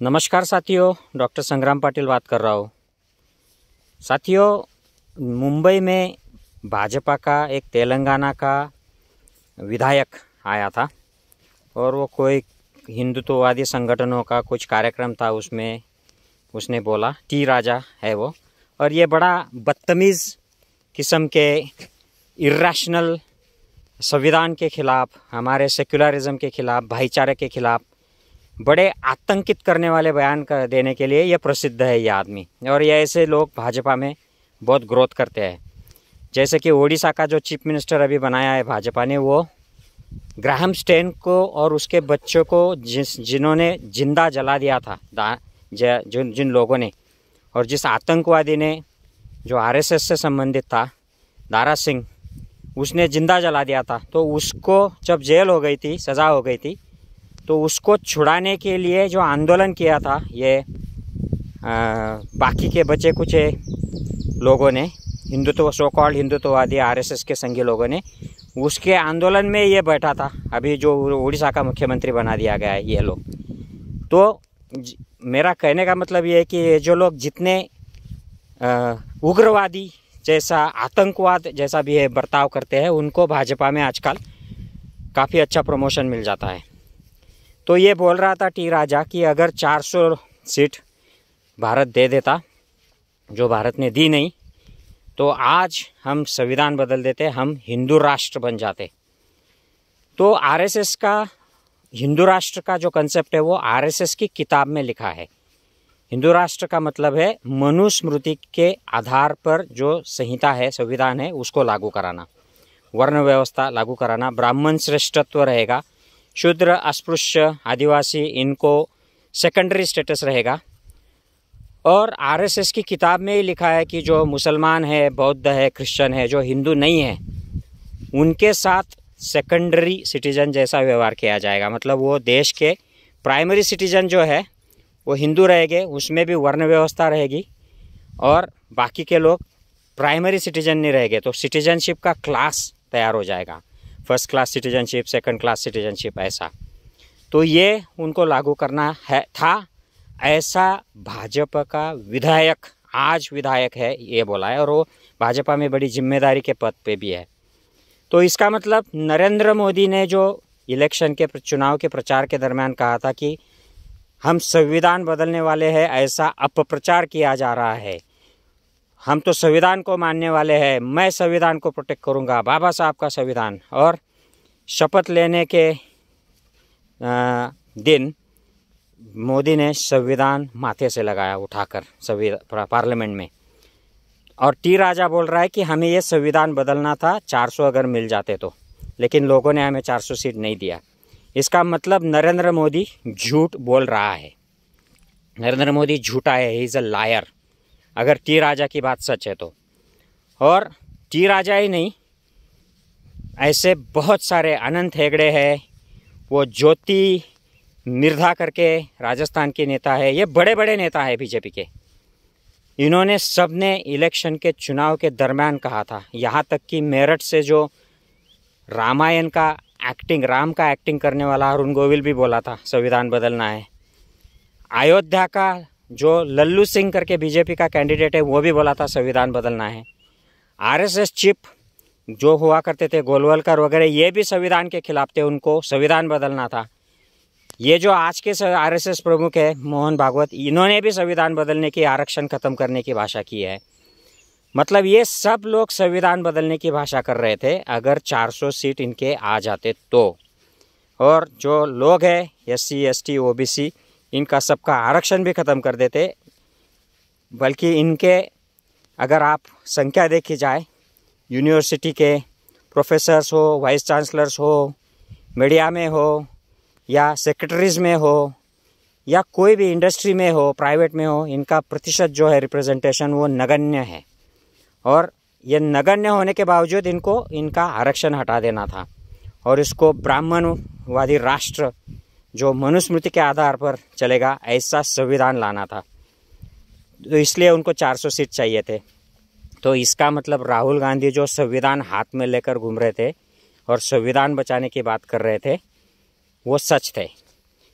नमस्कार साथियों, डॉक्टर संग्राम पाटिल बात कर रहा हूँ। साथियों, मुंबई में भाजपा का एक तेलंगाना का विधायक आया था और वो कोई हिंदुत्ववादी संगठनों का कुछ कार्यक्रम था, उसमें उसने बोला टी राजा है वो, और ये बड़ा बदतमीज़ किस्म के इर्रेशनल संविधान के खिलाफ, हमारे सेक्युलरिज्म के खिलाफ, भाईचारे के खिलाफ बड़े आतंकित करने वाले बयान कर देने के लिए ये प्रसिद्ध है ये आदमी। और ये ऐसे लोग भाजपा में बहुत ग्रोथ करते हैं। जैसे कि ओडिशा का जो चीफ मिनिस्टर अभी बनाया है भाजपा ने, वो ग्राहम स्टेन को और उसके बच्चों को जिन्होंने जिंदा जला दिया था, जिन लोगों ने, और जिस आतंकवादी ने जो आरएसएस से संबंधित था, दारा सिंह, उसने जिंदा जला दिया था। तो उसको जब जेल हो गई थी, सज़ा हो गई थी, तो उसको छुड़ाने के लिए जो आंदोलन किया था ये बाकी के बचे कुछ लोगों ने, हिंदुत्व, सो कॉल्ड हिंदुत्ववादी आरएसएस के संगी लोगों ने, उसके आंदोलन में ये बैठा था। अभी जो उड़ीसा का मुख्यमंत्री बना दिया गया है ये लोग। तो मेरा कहने का मतलब ये है कि ये जो लोग जितने उग्रवादी जैसा, आतंकवाद जैसा भी है बर्ताव करते हैं, उनको भाजपा में आजकल काफ़ी अच्छा प्रमोशन मिल जाता है। तो ये बोल रहा था टी राजा कि अगर 400 सीट भारत दे देता, जो भारत ने दी नहीं, तो आज हम संविधान बदल देते, हम हिंदू राष्ट्र बन जाते। तो आरएसएस का हिंदू राष्ट्र का जो कंसेप्ट है वो आरएसएस की किताब में लिखा है। हिंदू राष्ट्र का मतलब है मनुस्मृति के आधार पर जो संहिता है, संविधान है, उसको लागू कराना, वर्ण व्यवस्था लागू कराना, ब्राह्मण श्रेष्ठत्व रहेगा, शूद्र, अस्पृश्य, आदिवासी, इनको सेकेंडरी स्टेटस रहेगा। और आरएसएस की किताब में ही लिखा है कि जो मुसलमान है, बौद्ध है, क्रिश्चियन है, जो हिंदू नहीं है, उनके साथ सेकेंडरी सिटीजन जैसा व्यवहार किया जाएगा। मतलब वो देश के प्राइमरी सिटीजन जो है वो हिंदू रहेंगे, उसमें भी वर्ण व्यवस्था रहेगी, और बाकी के लोग प्राइमरी सिटीजन नहीं रहेंगे। तो सिटीजनशिप का क्लास तैयार हो जाएगा, first class citizenship, second class citizenship, ऐसा। तो ये उनको लागू करना है था, ऐसा भाजपा का विधायक, आज विधायक है, ये बोला है, और वो भाजपा में बड़ी जिम्मेदारी के पद पे भी है। तो इसका मतलब नरेंद्र मोदी ने जो इलेक्शन के चुनाव के प्रचार के दरमियान कहा था कि हम संविधान बदलने वाले हैं, ऐसा अपप्रचार किया जा रहा है। हम तो संविधान को मानने वाले हैं, मैं संविधान को प्रोटेक्ट करूंगा, बाबा साहब का संविधान। और शपथ लेने के दिन मोदी ने संविधान माथे से लगाया उठाकर पार्लियामेंट में। और टी राजा बोल रहा है कि हमें ये संविधान बदलना था, 400 अगर मिल जाते तो, लेकिन लोगों ने हमें 400 सीट नहीं दिया। इसका मतलब नरेंद्र मोदी झूठ बोल रहा है। नरेंद्र मोदी झूठा है, ही इज़ अ लायर, अगर टी राजा की बात सच है तो। और टी राजा ही नहीं, ऐसे बहुत सारे, अनंत हेगड़े है, वो ज्योति मिर्धा करके राजस्थान के नेता है, ये बड़े बड़े नेता है बीजेपी के। इन्होंने सब ने इलेक्शन के चुनाव के दरमियान कहा था, यहाँ तक कि मेरठ से जो रामायण का एक्टिंग, राम का एक्टिंग करने वाला अरुण गोविल भी बोला था संविधान बदलना है। अयोध्या का जो लल्लू सिंह करके बीजेपी का कैंडिडेट है, वो भी बोला था संविधान बदलना है। आरएसएस चीफ जो हुआ करते थे, गोलवलकर वगैरह, ये भी संविधान के खिलाफ थे, उनको संविधान बदलना था। ये जो आज के आरएसएस प्रमुख है मोहन भागवत, इन्होंने भी संविधान बदलने की, आरक्षण खत्म करने की भाषा की है। मतलब ये सब लोग संविधान बदलने की भाषा कर रहे थे अगर 400 सीट इनके आ जाते तो। और जो लोग हैं एससी, एसटी, ओबीसी, इनका सबका आरक्षण भी ख़त्म कर देते। बल्कि इनके अगर आप संख्या देखी जाए, यूनिवर्सिटी के प्रोफेसर्स हो, वाइस चांसलर्स हो, मीडिया में हो, या सेक्रेटरीज में हो, या कोई भी इंडस्ट्री में हो, प्राइवेट में हो, इनका प्रतिशत जो है रिप्रेजेंटेशन वो नगण्य है। और ये नगण्य होने के बावजूद इनको इनका आरक्षण हटा देना था और इसको ब्राह्मणवादी राष्ट्र जो मनुस्मृति के आधार पर चलेगा, ऐसा संविधान लाना था। तो इसलिए उनको 400 सीट चाहिए थे। तो इसका मतलब राहुल गांधी जो संविधान हाथ में लेकर घूम रहे थे और संविधान बचाने की बात कर रहे थे, वो सच थे।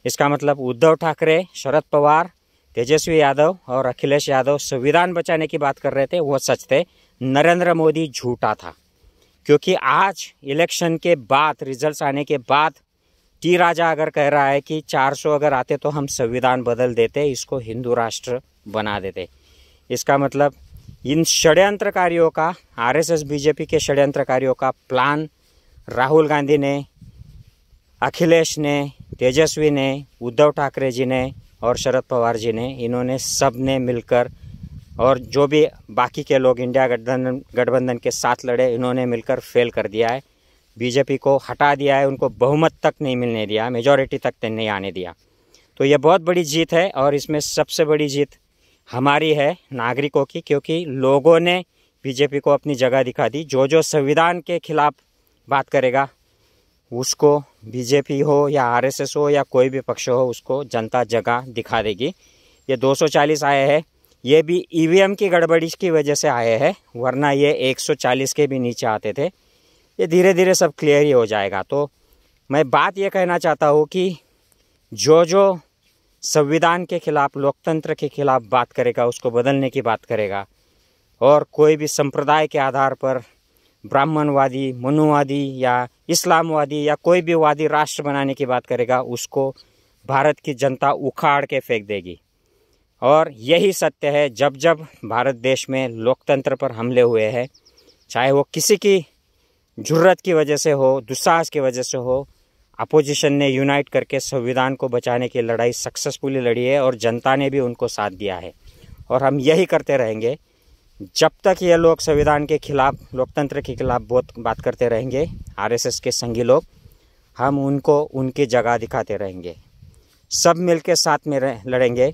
इसका मतलब उद्धव ठाकरे, शरद पवार, तेजस्वी यादव और अखिलेश यादव संविधान बचाने की बात कर रहे थे, वो सच थे। नरेंद्र मोदी झूठा था, क्योंकि आज इलेक्शन के बाद, रिजल्ट्स आने के बाद टी राजा अगर कह रहा है कि 400 अगर आते तो हम संविधान बदल देते, इसको हिंदू राष्ट्र बना देते। इसका मतलब इन षड्यंत्रकारियों का, आरएसएस बीजेपी के षड्यंत्रकारियों का प्लान राहुल गांधी ने, अखिलेश ने, तेजस्वी ने, उद्धव ठाकरे जी ने और शरद पवार जी ने, इन्होंने सब ने मिलकर, और जो भी बाकी के लोग इंडिया गठबंधन के साथ लड़े, इन्होंने मिलकर फेल कर दिया है। बीजेपी को हटा दिया है, उनको बहुमत तक नहीं मिलने दिया, मेजॉरिटी तक नहीं आने दिया। तो ये बहुत बड़ी जीत है और इसमें सबसे बड़ी जीत हमारी है, नागरिकों की, क्योंकि लोगों ने बीजेपी को अपनी जगह दिखा दी। जो जो संविधान के खिलाफ बात करेगा उसको, बीजेपी हो या आरएसएस हो या कोई भी पक्ष हो, उसको जनता जगह दिखा देगी। ये 240 आए हैं, ये भी ईवीएम की गड़बड़ी की वजह से आए हैं, वरना ये 140 के भी नीचे आते थे। ये धीरे धीरे सब क्लियर ही हो जाएगा। तो मैं बात ये कहना चाहता हूँ कि जो जो संविधान के खिलाफ, लोकतंत्र के खिलाफ बात करेगा, उसको बदलने की बात करेगा, और कोई भी संप्रदाय के आधार पर ब्राह्मणवादी, मनुवादी या इस्लामवादी या कोई भी वादी राष्ट्र बनाने की बात करेगा, उसको भारत की जनता उखाड़ के फेंक देगी। और यही सत्य है, जब जब भारत देश में लोकतंत्र पर हमले हुए हैं, चाहे वो किसी की जुर्रत की वजह से हो, दुस्साहस की वजह से हो, अपोजिशन ने यूनाइट करके संविधान को बचाने की लड़ाई सक्सेसफुली लड़ी है और जनता ने भी उनको साथ दिया है। और हम यही करते रहेंगे जब तक ये लोग संविधान के खिलाफ, लोकतंत्र के खिलाफ बहुत बात करते रहेंगे, आरएसएस के संगी लोग, हम उनको उनकी जगह दिखाते रहेंगे। सब मिलके साथ में लड़ेंगे,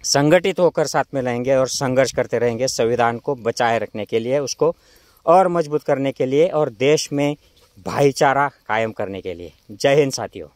संगठित होकर साथ में रहेंगे और संघर्ष करते रहेंगे संविधान को बचाए रखने के लिए, उसको और मजबूत करने के लिए और देश में भाईचारा कायम करने के लिए। जय हिंद साथियों।